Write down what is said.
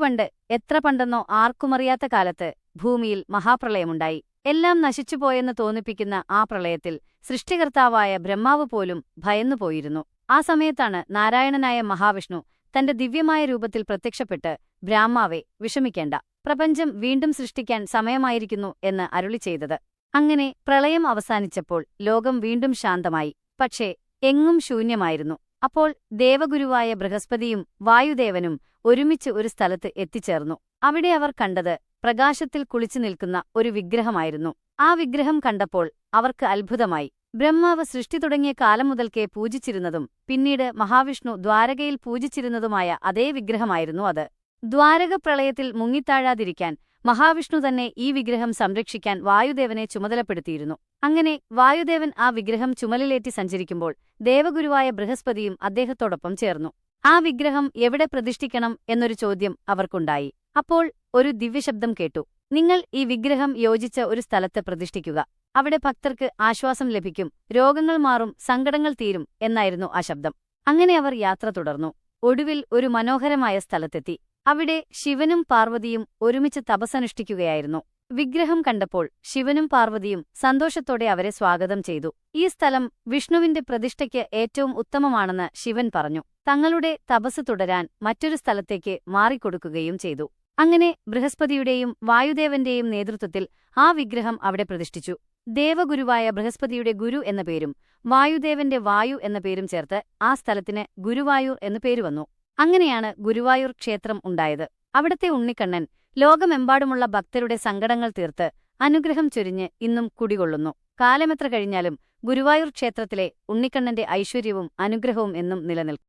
പണ്ട് എത്ര പണ്ടെന്നോ ആർക്കുമറിയാത്ത കാലത്ത് ഭൂമിയിൽ മഹാപ്രളയമുണ്ടായി. എല്ലാം നശിച്ചുപോയെന്ന് തോന്നിപ്പിക്കുന്ന ആ പ്രളയത്തിൽ സൃഷ്ടികർത്താവായ ബ്രഹ്മാവ് പോലും ഭയന്നുപോയിരുന്നു. ആ സമയത്താണ് നാരായണനായ മഹാവിഷ്ണു തന്റെ ദിവ്യമായ രൂപത്തിൽ പ്രത്യക്ഷപ്പെട്ട് ബ്രാഹ്മാവേ, വിഷമിക്കേണ്ട, പ്രപഞ്ചം വീണ്ടും സൃഷ്ടിക്കാൻ സമയമായിരിക്കുന്നു എന്ന് അരുളി ചെയ്തത്. അങ്ങനെ പ്രളയം അവസാനിച്ചപ്പോൾ ലോകം വീണ്ടും ശാന്തമായി. പക്ഷേ എങ്ങും ശൂന്യമായിരുന്നു. അപ്പോൾ ദേവഗുരുവായ ബൃഹസ്പതിയും വായുദേവനും ഒരുമിച്ച് ഒരു സ്ഥലത്ത് എത്തിച്ചേർന്നു. അവിടെ അവർ കണ്ടത് പ്രകാശത്തിൽ കുളിച്ചു നിൽക്കുന്ന ഒരു വിഗ്രഹമായിരുന്നു. ആ വിഗ്രഹം കണ്ടപ്പോൾ അവർക്ക് അത്ഭുതമായി. ബ്രഹ്മാവ് സൃഷ്ടി തുടങ്ങിയ കാലം മുതൽക്കേ പൂജിച്ചിരുന്നതും പിന്നീട് മഹാവിഷ്ണു ദ്വാരകയിൽ പൂജിച്ചിരുന്നതുമായ അതേ വിഗ്രഹമായിരുന്നു അത്. ദ്വാരക പ്രളയത്തിൽ മുങ്ങിത്താഴാതിരിക്കാൻ മഹാവിഷ്ണു തന്നെ ഈ വിഗ്രഹം സംരക്ഷിക്കാൻ വായുദേവനെ ചുമതലപ്പെടുത്തിയിരുന്നു. അങ്ങനെ വായുദേവൻ ആ വിഗ്രഹം ചുമലിലേറ്റി സഞ്ചരിക്കുമ്പോൾ ദേവഗുരുവായ ബൃഹസ്പതിയും അദ്ദേഹത്തോടൊപ്പം ചേർന്നു. ആ വിഗ്രഹം എവിടെ പ്രതിഷ്ഠിക്കണം എന്നൊരു ചോദ്യം അവർക്കുണ്ടായി. അപ്പോൾ ഒരു ദിവ്യശബ്ദം കേട്ടു: നിങ്ങൾ ഈ വിഗ്രഹം യോജിച്ച ഒരു സ്ഥലത്ത് പ്രതിഷ്ഠിക്കുക. അവിടെ ഭക്തർക്ക് ആശ്വാസം ലഭിക്കും, രോഗങ്ങൾ മാറും, സങ്കടങ്ങൾ തീരും എന്നായിരുന്നു ആ ശബ്ദം. അങ്ങനെ അവർ യാത്ര തുടർന്നു. ഒടുവിൽ ഒരു മനോഹരമായ സ്ഥലത്തെത്തി. അവിടെ ശിവനും പാർവതിയും ഒരുമിച്ച് തപസ്സനുഷ്ഠിക്കുകയായിരുന്നു. വിഗ്രഹം കണ്ടപ്പോൾ ശിവനും പാർവതിയും സന്തോഷത്തോടെ അവരെ സ്വാഗതം ചെയ്തു. ഈ സ്ഥലം വിഷ്ണുവിന്റെ പ്രതിഷ്ഠയ്ക്ക് ഏറ്റവും ഉത്തമമാണെന്ന് ശിവൻ പറഞ്ഞു. തങ്ങളുടെ തപസ് തുടരാൻ മറ്റൊരു സ്ഥലത്തേക്ക് മാറിക്കൊടുക്കുകയും ചെയ്തു. അങ്ങനെ ബൃഹസ്പതിയുടെയും വായുദേവന്റെയും നേതൃത്വത്തിൽ ആ വിഗ്രഹം അവിടെ പ്രതിഷ്ഠിച്ചു. ദേവഗുരുവായ ബൃഹസ്പതിയുടെ ഗുരു എന്ന പേരും വായുദേവന്റെ വായു എന്ന പേരും ചേർത്ത് ആ സ്ഥലത്തിന് ഗുരുവായൂർ എന്നു പേരുവന്നു. അങ്ങനെയാണ് ഗുരുവായൂർ ക്ഷേത്രം ഉണ്ടായത്. അവിടത്തെ ഉണ്ണിക്കണ്ണൻ ലോകമെമ്പാടുമുള്ള ഭക്തരുടെ സങ്കടങ്ങൾ തീർത്ത് അനുഗ്രഹം ചൊരിഞ്ഞ് ഇന്നും കുടികൊള്ളുന്നു. കാലമെത്ര കഴിഞ്ഞാലും ഗുരുവായൂർ ക്ഷേത്രത്തിലെ ഉണ്ണിക്കണ്ണന്റെ ഐശ്വര്യവും അനുഗ്രഹവും എന്നും നിലനിൽക്കും.